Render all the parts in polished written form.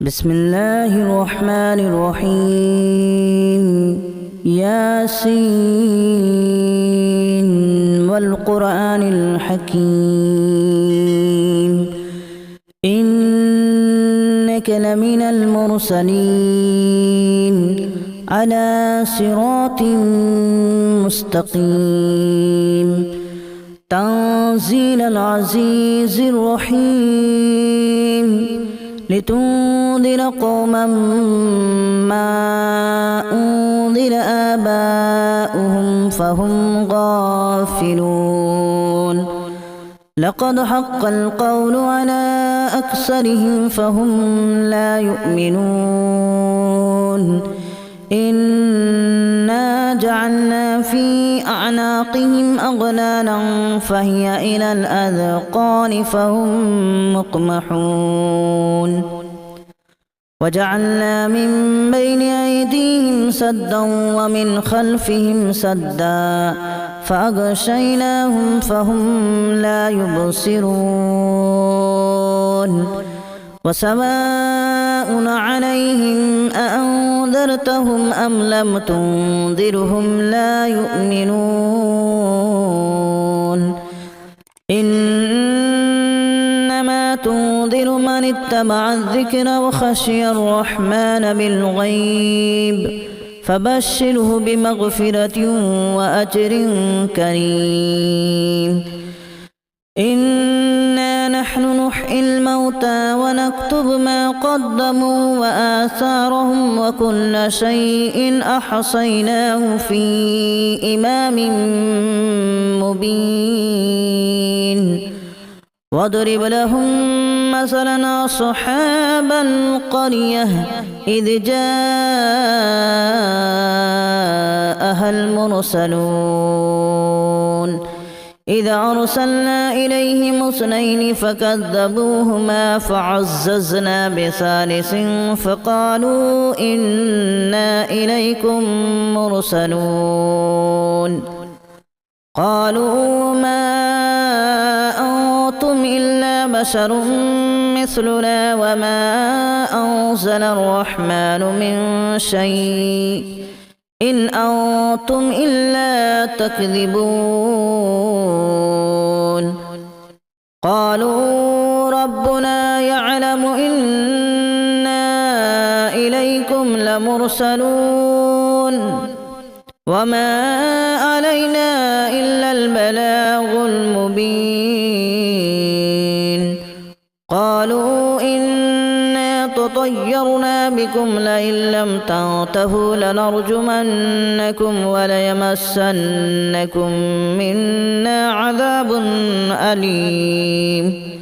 بسم الله الرحمن الرحيم ياسين والقرآن الحكيم إنك لمن المرسلين على صراط مستقيم تنزيل العزيز الرحيم لتنذر قوما ما أنذر آباؤهم فهم غافلون لقد حق القول على أكثرهم فهم لا يؤمنون إنا جعلنا في أعناقهم أغلالا فهي إلى الأذقان فهم مقمحون وجعلنا من بين أيديهم سدا ومن خلفهم سدا فأغشيناهم فهم لا يبصرون وسواء عليهم أأنذرتهم أم لم تنذرهم لا يؤمنون إنما تنذر من اتبع الذكر وخشي الرحمن بالغيب فبشره بمغفرة وأجر كريم إنا نحن نحيي الموتى ونكتب ما قدموا وآثارهم وكل شيء أحصيناه في إمام مبين واضرب لهم مثلا أصحاب القرية إذ جاءها المرسلون إذا أرسلنا إليهم اثنين فكذبوهما فعززنا بثالث فقالوا إنا إليكم مرسلون قالوا ما أنتم إلا بشر مثلنا وما أنزل الرحمن من شيء إن أنتم إلا تكذبون قالوا ربنا يعلم إنا إليكم لمرسلون وما علينا إلا البلاغ المبين قالوا إنا تطيرنا بكم لئن لم تنتهوا لنرجمنكم وليمسنكم منا عذاب أليم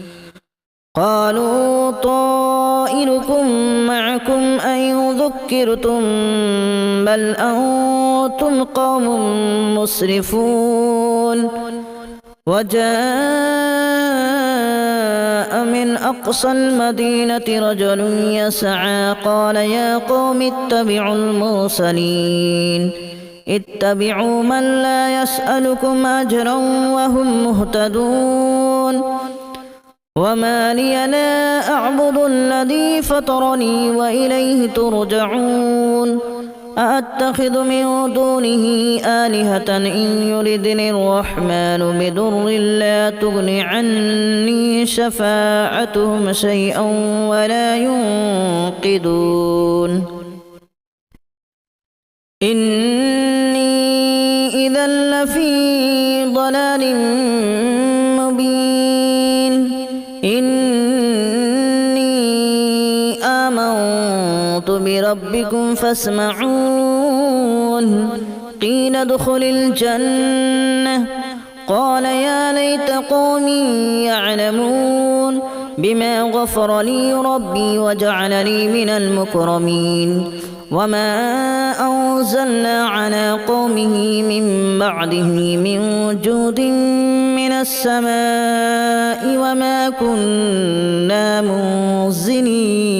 قالوا طائركم معكم أن ذكرتم بل أنتم قوم مسرفون وجاء من أقصى المدينة رجل يسعى قال يا قوم اتبعوا المرسلين اتبعوا من لا يسألكم أجرا وهم مهتدون وما لي لا أعبد الذي فطرني وإليه ترجعون أأتخذ من دونه آلهة إن يردني الرحمن بضر لا تغن عني شفاعتهم شيئا ولا ينقذون إني إذا لفي ضلال مبين إني آمنت بربكم فاسمعون قيل ادخل الجنة قال يا ليت قومي يعلمون بما غفر لي ربي وجعلني من المكرمين وما أنزلنا على قومه من بعده من جود من السماء وما كنا منزلين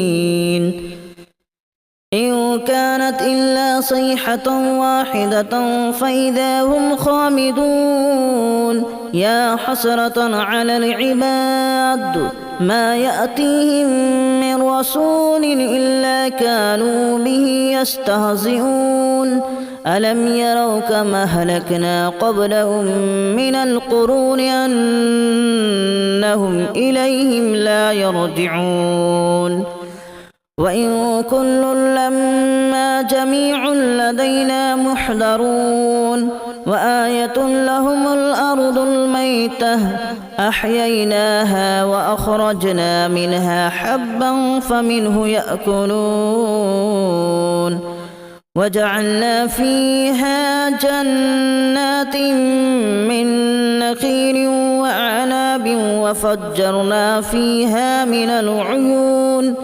إن كانت إلا صيحة واحدة فإذا هم خامدون يا حسرة على العباد ما يأتيهم من رسول إلا كانوا به يستهزئون ألم يروا كما أهلكنا قبلهم من القرون أنهم إليهم لا يرجعون وإن كل لما جميع لدينا محضرون وآية لهم الأرض الميتة أحييناها وأخرجنا منها حبا فمنه يأكلون وجعلنا فيها جنات من نخيل وأعناب وفجرنا فيها من العيون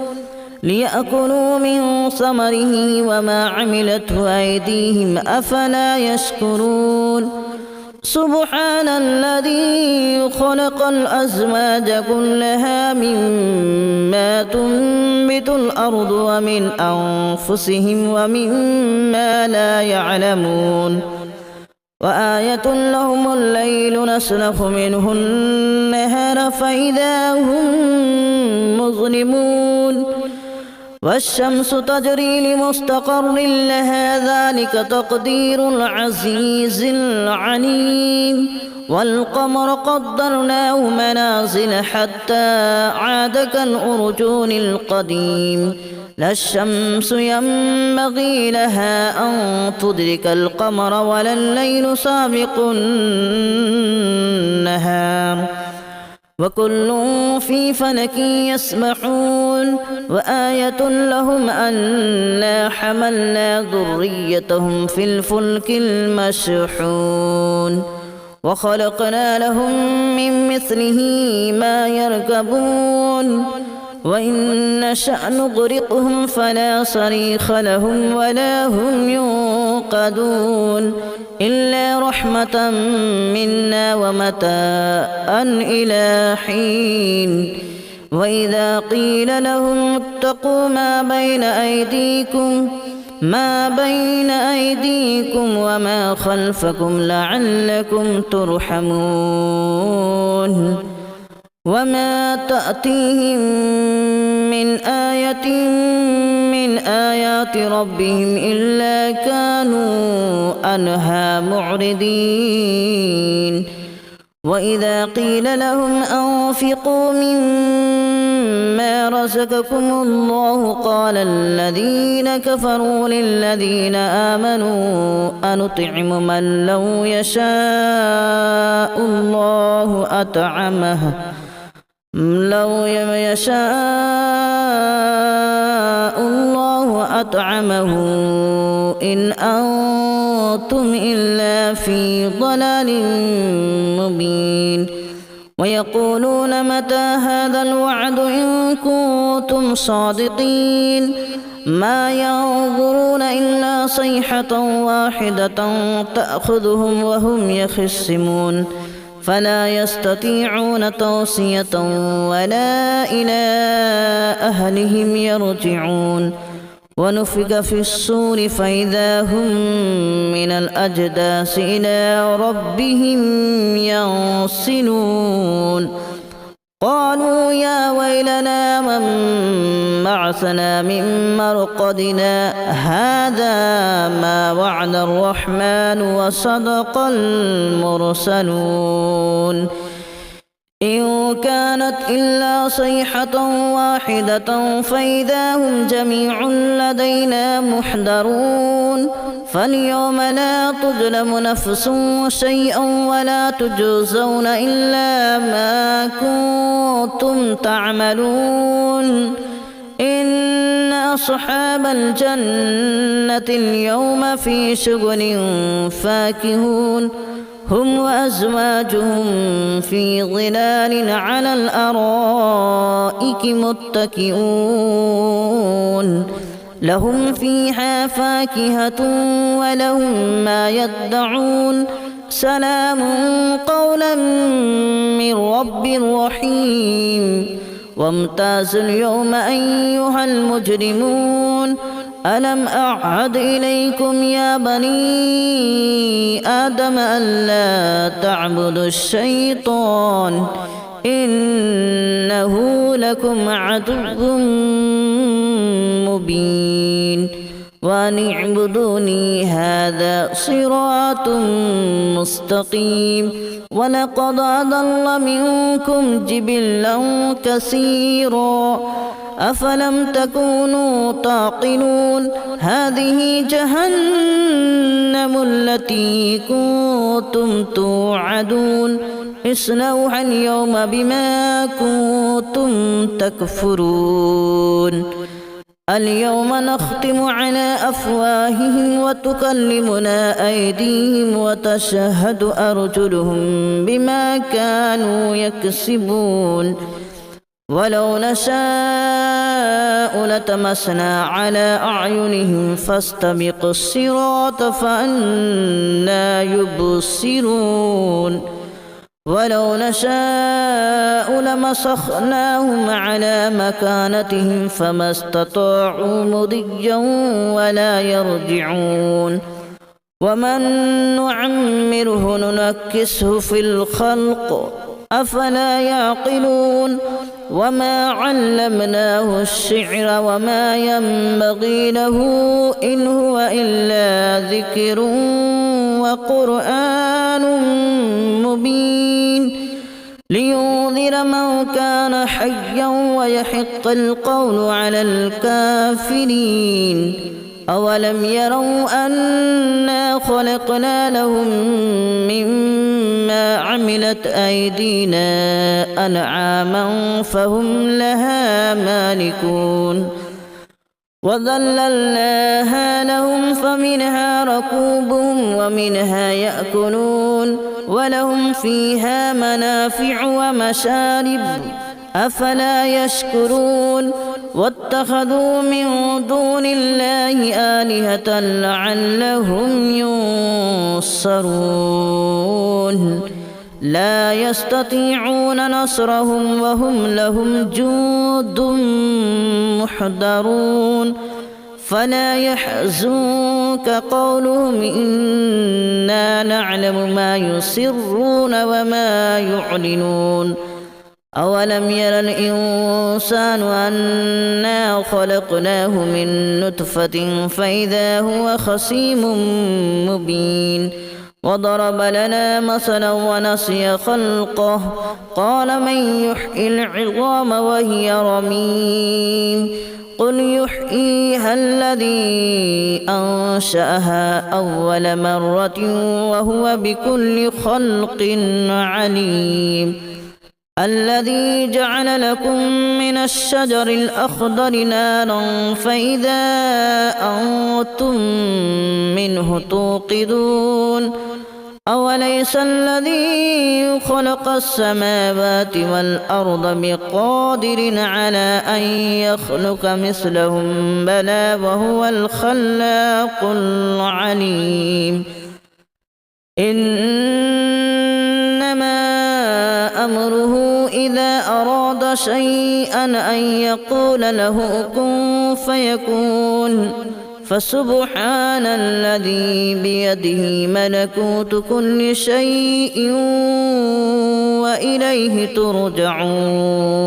ليأكلوا من ثمره وما عملته أيديهم أفلا يشكرون سبحان الذي خلق الأزواج كلها مما تنبت الأرض ومن أنفسهم ومما لا يعلمون وآية لهم الليل نسلخ منه النهار فإذا هم مظلمون والشمس تجري لمستقر لها ذلك تقدير العزيز العليم والقمر قدرناه منازل حتى عاد كالأرجون القديم لا الشمس ينبغي لها أن تدرك القمر ولا الليل سابق النهار وكل في فلك يسبحون وآية لهم أنا حملنا ذريتهم في الفلك المشحون وخلقنا لهم من مثله ما يركبون وإن نشأ نغرقهم فلا صريخ لهم ولا هم ينقذون إلا رحمة منا ومتاعا إلى حين وإذا قيل لهم اتقوا ما بين أيديكم وما خلفكم لعلكم ترحمون وما تأتيهم من آية من آيات ربهم إلا كانوا عنها معرضين وإذا قيل لهم أنفقوا مما رزقكم الله قال الذين كفروا للذين آمنوا أنطعم من لو يشاء الله أطعمه إن أنتم إلا في ضلال مبين ويقولون متى هذا الوعد إن كنتم صادقين ما ينظرون إلا صيحة واحدة تأخذهم وهم يخصمون فلا يستطيعون توصية ولا إلى أهلهم يرجعون ونفخ في الصور فإذا هم من الأجداث إلى ربهم ينسلون قالوا يا ويلنا من بعثنا من مرقدنا هذا ما وعد الرحمن وصدق المرسلون إن كانت إلا صيحة واحدة فإذا هم جميع لدينا محضرون فاليوم لا تظلم نفس شيئا ولا تجزون إلا ما كنتم تعملون إن أصحاب الجنة اليوم في شغل فاكهون هم وأزواجهم في ظلال على الأرائك متكئون لهم فيها فاكهة ولهم ما يدعون سلام قولا من رب رحيم وامتازوا اليوم أيها المجرمون ألم أعهد إليكم يا بني آدم ألا تعبدوا الشيطان إنه لكم عدو مبين وأن اعبدوني هذا صراط مستقيم ولقد أضل منكم جبلا كثيرا أفلم تكونوا تعقلون هذه جهنم التي كنتم توعدون اصلوها اليوم بما كنتم تكفرون اليوم نختم على أفواههم وتكلمنا أيديهم وتشهد أرجلهم بما كانوا يكسبون ولو نشاء لتمسنا على أعينهم فاستبقوا الصراط فأنى يبصرون ولو نشاء لمسخناهم على مكانتهم فما استطاعوا مضيا ولا يرجعون ومن نعمره ننكسه في الخلق أفلا يعقلون وما علمناه الشعر وما ينبغي له إن هو إلا ذكر وقرآن مبين لينذر من كان حيا ويحق القول على الكافرين أولم يروا أنا خلقنا لهم مما عملت أيدينا أنعاما فهم لها مالكون وذللناها لهم فمنها ركوبهم ومنها يأكلون ولهم فيها منافع ومشارب أفلا يشكرون واتخذوا من دون الله آلهة لعلهم ينصرون لا يستطيعون نصرهم وهم لهم جند محضرون فلا يحزنك قولهم إنا نعلم ما يسرون وما يعلنون أولم ير الإنسان أنا خلقناه من نطفة فإذا هو خصيم مبين وضرب لنا مثلا ونسي خلقه قال من يحيي العظام وهي رميم قل يحييها الذي أنشأها أول مرة وهو بكل خلق عليم الذي جعل لكم من الشجر الأخضر نارا فإذا أنتم منه توقدون أوليس الذي خلق السماوات والأرض بقادر على أن يخلق مثلهم بلى وهو الخلاق العليم إنما أمره إذا أراد شيئا أن يقول له كن فيكون فسبحان الذي بيده ملكوت كل شيء وإليه ترجعون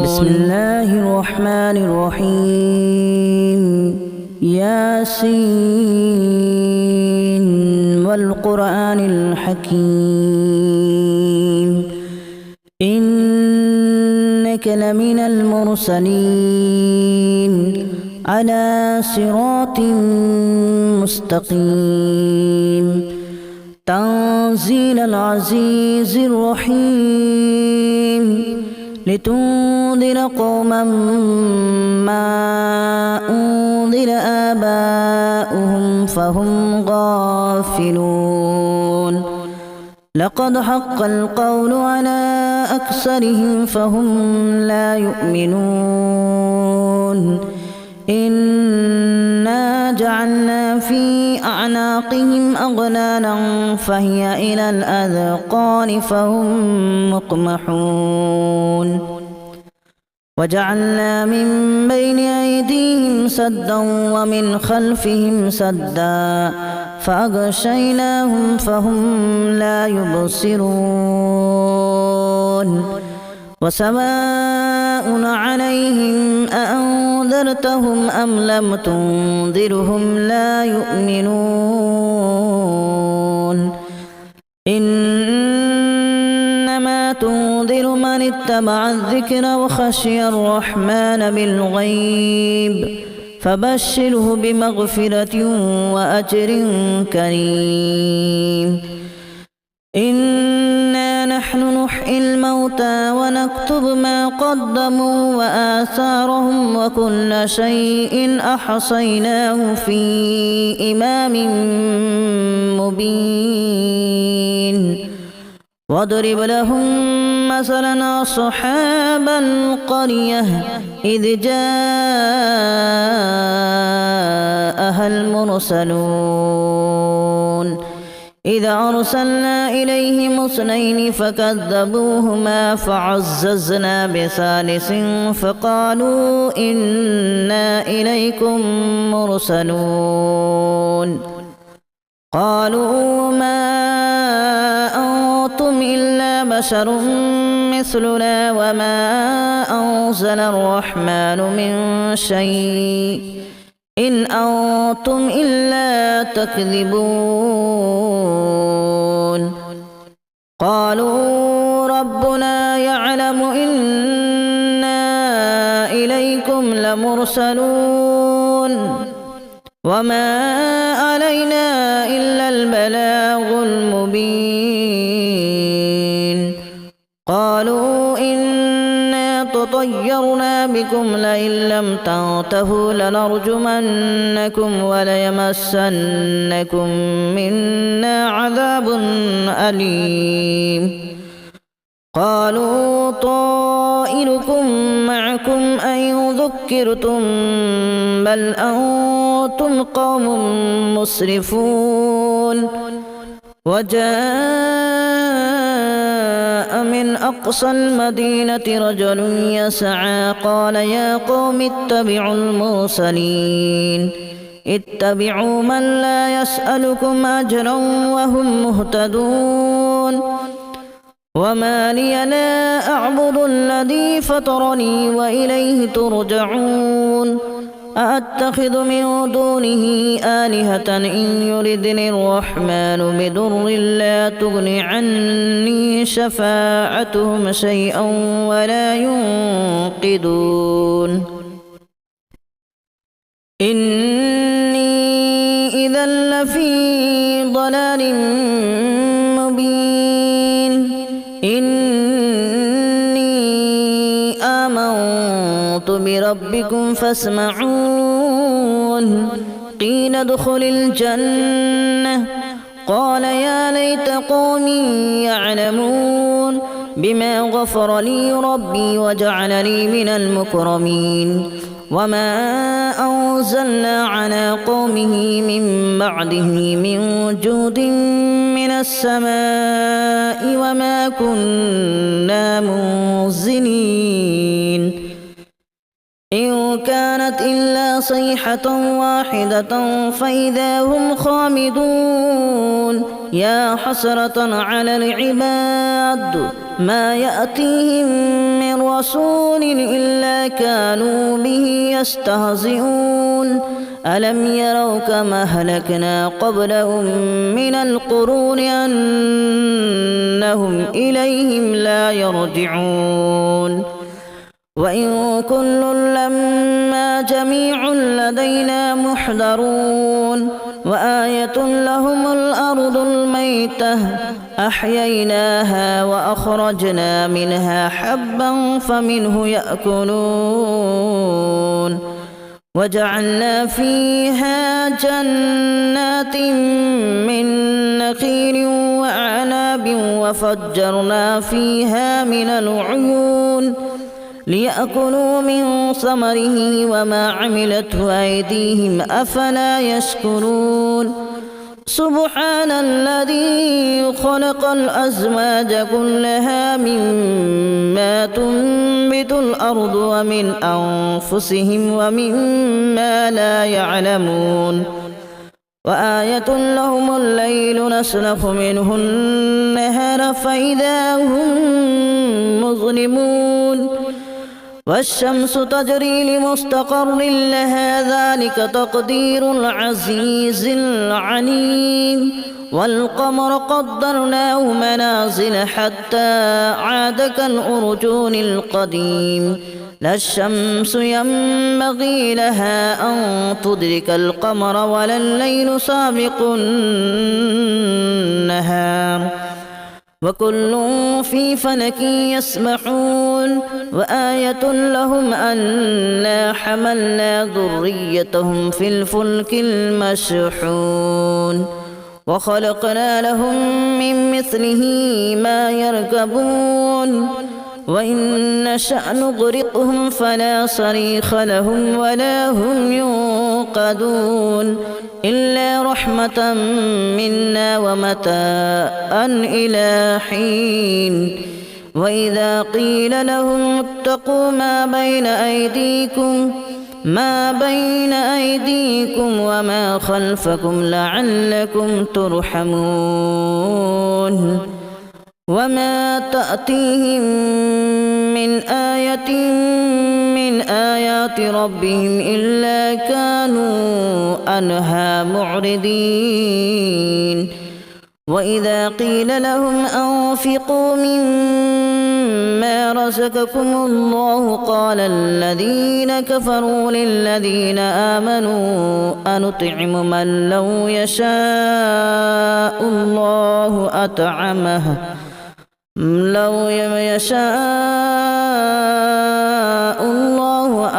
بسم الله الرحمن الرحيم ياسين والقرآن الحكيم إنك لمن المرسلين على صراط مستقيم تنزيل العزيز الرحيم لتنذر قوما ما أنذر آباؤهم فهم غافلون لقد حق القول على أكثرهم فهم لا يؤمنون إنا جعلنا في أعناقهم أغلالا فهي إلى الأذقان فهم مقمحون وجعلنا من بين أيديهم سدا ومن خلفهم سدا فأغشيناهم فهم لا يبصرون وسواء عليهم أأنذرتهم أم لم تنذرهم لا يؤمنون إنما تنذر من اتبع الذكر وخشي الرحمن بالغيب فبشره بمغفرة وأجر كريم إنا نحن نحيي الموتى ونكتب ما قدموا وآثارهم وكل شيء أحصيناه في إمام مبين واضرب لهم مثلا أصحاب القرية إذ جاءها المرسلون إذا أرسلنا إليهم اثنين فكذبوهما فعززنا بثالث فقالوا إنا إليكم مرسلون قالوا ما أنتم إلا بشر مثلنا وما أنزل الرحمن من شيء إن أنتم إلا تكذبون قالوا ربنا يعلم إنا إليكم لمرسلون وما علينا إلا البلاغ المبين قالوا إنا تطيرنا بكم لئن لم تنتهوا لنرجمنكم وليمسنكم منا عذاب أليم قالوا طائركم معكم أن ذكرتم بل أنتم قوم مسرفون وجاء من أقصى المدينة رجل يسعى قال يا قوم اتبعوا المرسلين اتبعوا من لا يسألكم أجرا وهم مهتدون وما لي لا أعبد الذي فطرني وإليه ترجعون أأتخذ من دونه آلهة إن يردني الرحمن بضر لا تغن عني شفاعتهم شيئا ولا ينقذون إني إذا لفي ضلال مبين إني آمنت بربكم فاسمعون قيل ادخل الجنة قال يا ليت قومي يعلمون بما غفر لي ربي وجعلني من المكرمين وما أنزلنا على قومه من بعده من جود من السماء وما كنا منزلين إن كانت إلا صيحة واحدة فإذا هم خامدون يا حسرة على العباد ما يأتيهم من رسول إلا كانوا به يستهزئون ألم يروا كما أهلكنا قبلهم من القرون أنهم إليهم لا يرجعون وإن كل لما جميع لدينا محضرون وآية لهم الأرض الميتة أحييناها وأخرجنا منها حبا فمنه يأكلون وجعلنا فيها جنات من نخيل وأعناب وفجرنا فيها من العيون ليأكلوا من ثمره وما عملته أيديهم أفلا يشكرون سبحان الذي خلق الأزواج كلها مما تنبت الأرض ومن أنفسهم ومما لا يعلمون وآية لهم الليل نسلخ منه النهار فإذا هم مظلمون والشمس تجري لمستقر لها ذلك تقدير العزيز العليم والقمر قدرناه منازل حتى عاد كالأرجون القديم لا الشمس ينبغي لها أن تدرك القمر ولا الليل سابق النهار وكل في فلك يسبحون وآية لهم أنا حملنا ذريتهم في الفلك المشحون وخلقنا لهم من مثله ما يركبون وإن نشأ نغرقهم فلا صريخ لهم ولا هم ينقذون إلا رحمة منا ومتاعا إلى حين وإذا قيل لهم اتقوا ما بين أيديكم وما خلفكم لعلكم ترحمون وما تأتيهم من آية من آيات ربهم إلا كانوا عنها معرضين وإذا قيل لهم أنفقوا مما رزقكم الله قال الذين كفروا للذين آمنوا أنطعم من لو يشاء الله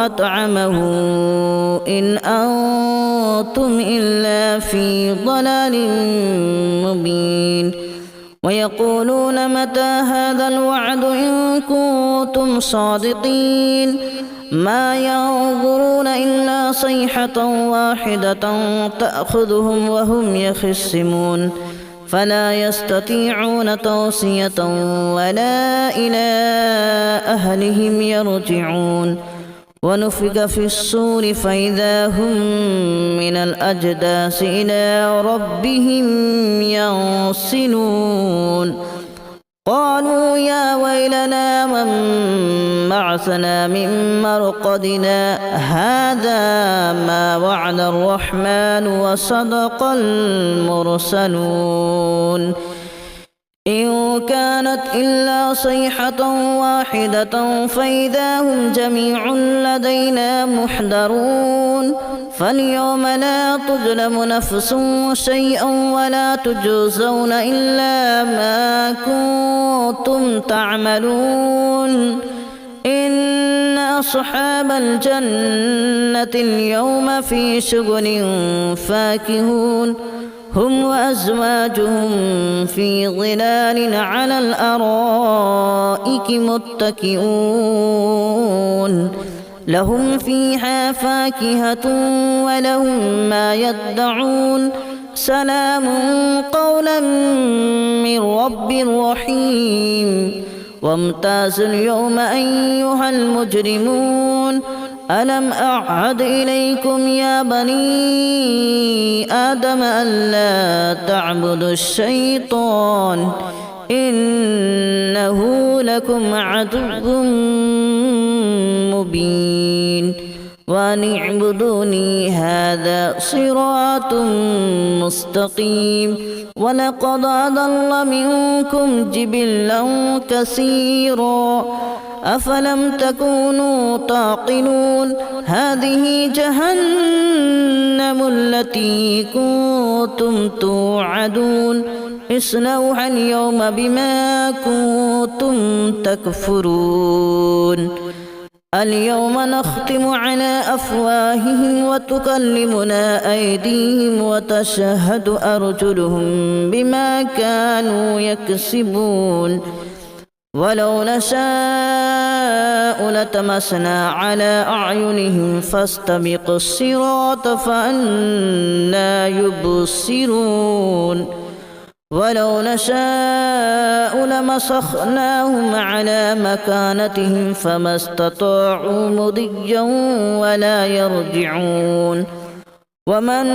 أطعمه إن أنتم إلا في ضلال مبين ويقولون متى هذا الوعد إن كنتم صادقين ما ينظرون إلا صيحة واحدة تأخذهم وهم يخصمون فلا يستطيعون توصية ولا إلى أهلهم يرجعون ونفخ في الصور فإذا هم من الأجداث إلى ربهم ينسلون قالوا يا ويلنا من بعثنا من مرقدنا هذا ما وعد الرحمن وصدق المرسلون إن كانت إلا صيحة واحدة فإذا هم جميع لدينا محضرون فاليوم لا تظلم نفس شيئا ولا تجزون إلا ما كنتم تعملون إن أصحاب الجنة اليوم في شغل فاكهون هم وأزواجهم في ظلال على الأرائك متكئون لهم فيها فاكهة ولهم ما يدعون سلام قولا من رب رحيم وامتازوا اليوم أيها المجرمون ألم أعهد إليكم يا بني آدم ألا تعبدوا الشيطان إنه لكم عدو مبين وأن اعبدوني هذا صراط مستقيم ولقد أضل منكم جبلا كثيرا أفلم تكونوا تعقلون هذه جهنم التي كنتم توعدون اصلوها اليوم بما كنتم تكفرون اليوم نختم على أفواههم وتكلمنا أيديهم وتشهد أرجلهم بما كانوا يكسبون ولو نشاء لتمسنا على أعينهم فاستبقوا الصراط فأنى يبصرون ولو نشاء لمسخناهم على مكانتهم فما استطاعوا مضيا ولا يرجعون ومن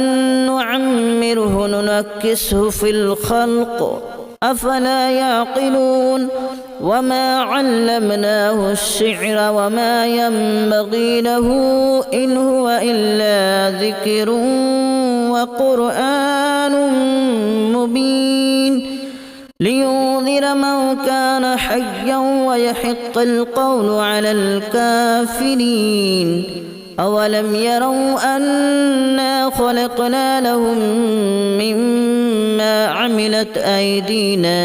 نعمره ننكسه في الخلق أفلا يعقلون وما علمناه الشعر وما ينبغي له إن هو إلا ذكر وقرآن مبين لينذر من كان حيا ويحق القول على الكافرين أولم يروا أنا خلقنا لهم مما عملت أيدينا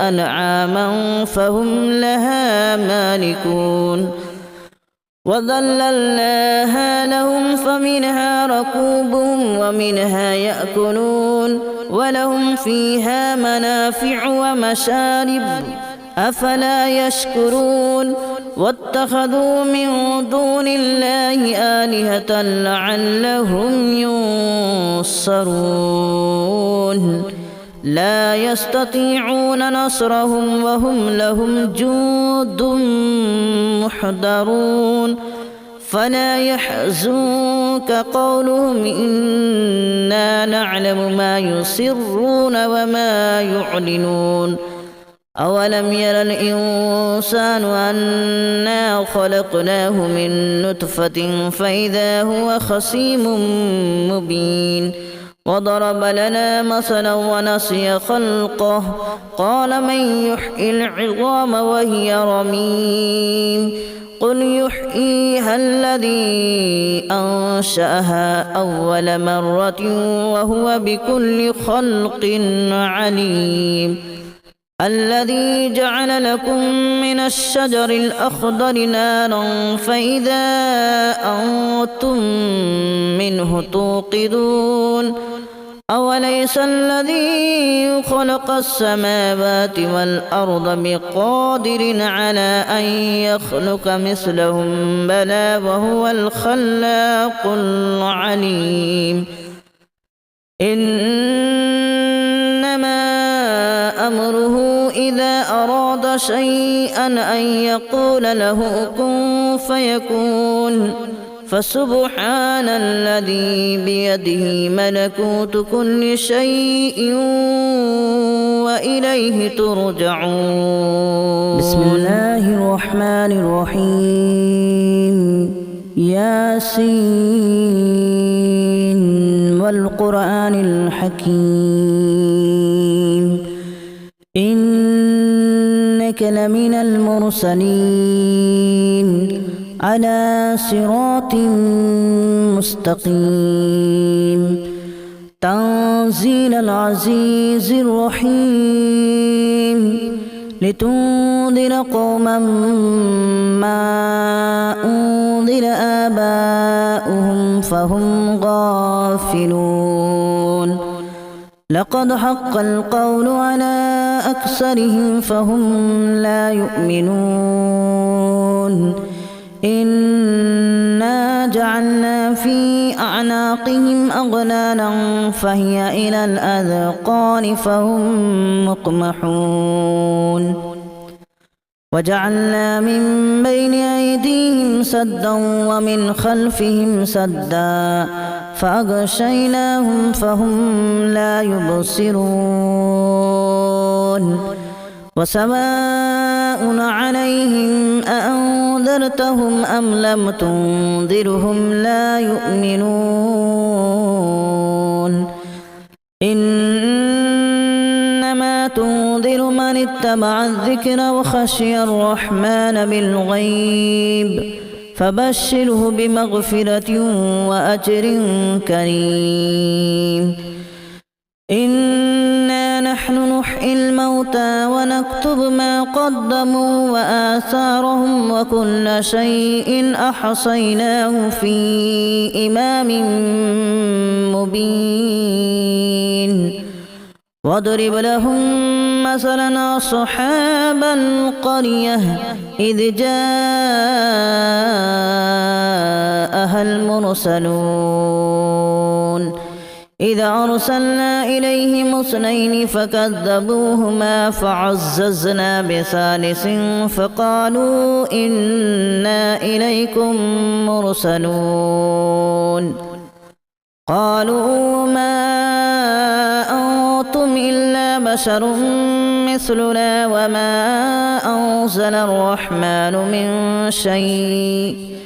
أنعاما فهم لها مالكون وذللناها لهم فمنها ركوبهم ومنها يأكلون ولهم فيها منافع ومشارب أفلا يشكرون واتخذوا من دون الله آلهة لعلهم ينصرون لا يستطيعون نصرهم وهم لهم جند محضرون فلا يحزنك قولهم إنا نعلم ما يسرون وما يعلنون أولم ير الإنسان أنا خلقناه من نطفة فإذا هو خصيم مبين وضرب لنا مثلا ونسي خلقه قال من يحيي العظام وهي رميم قل يحييها الذي أنشأها أول مرة وهو بكل خلق عليم الذي جعل لكم من الشجر الأخضر نارا فإذا أنتم منه توقدون أوليس الذي خلق السماوات والأرض بقادر على أن يخلق مثلهم بلى وهو الخلاق العليم إنما أمره إذا أراد شيئا أن يقول له كن فيكون فسبحان الذي بيده ملكوت كل شيء وإليه ترجعون بسم الله الرحمن الرحيم ياسين والقرآن الحكيم إنك لمن المرسلين على صراط مستقيم تنزيل العزيز الرحيم لتنذر قوما ما أنذر آباؤهم فهم غافلون لقد حق القول على أكثرهم فهم لا يؤمنون إنا جعلنا في أعناقهم أغلالا فهي إلى الأذقان فهم مقمحون وجعلنا من بين أيديهم سدا ومن خلفهم سدا فأغشيناهم فهم لا يبصرون وسواء عليهم أأنذرتهم أم لم تنذرهم لا يؤمنون إنما تنذر من اتبع الذكر وخشي الرحمن بالغيب فبشره بمغفرة وأجر كريم إنا نحن نحيي الموتى ونكتب ما قدموا وآثارهم وكل شيء أحصيناه في إمام مبين واضرب لهم مثلا أصحاب القرية إذ جاءها المرسلون إذ أرسلنا إليهم اثنين فكذبوهما فعززنا بثالث فقالوا إنا إليكم مرسلون قالوا ما أنتم إلا بشر مثلنا وما أنزل الرحمن من شيء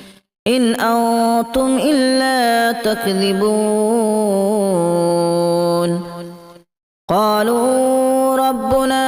إن أنتم إلا تكذبون قالوا ربنا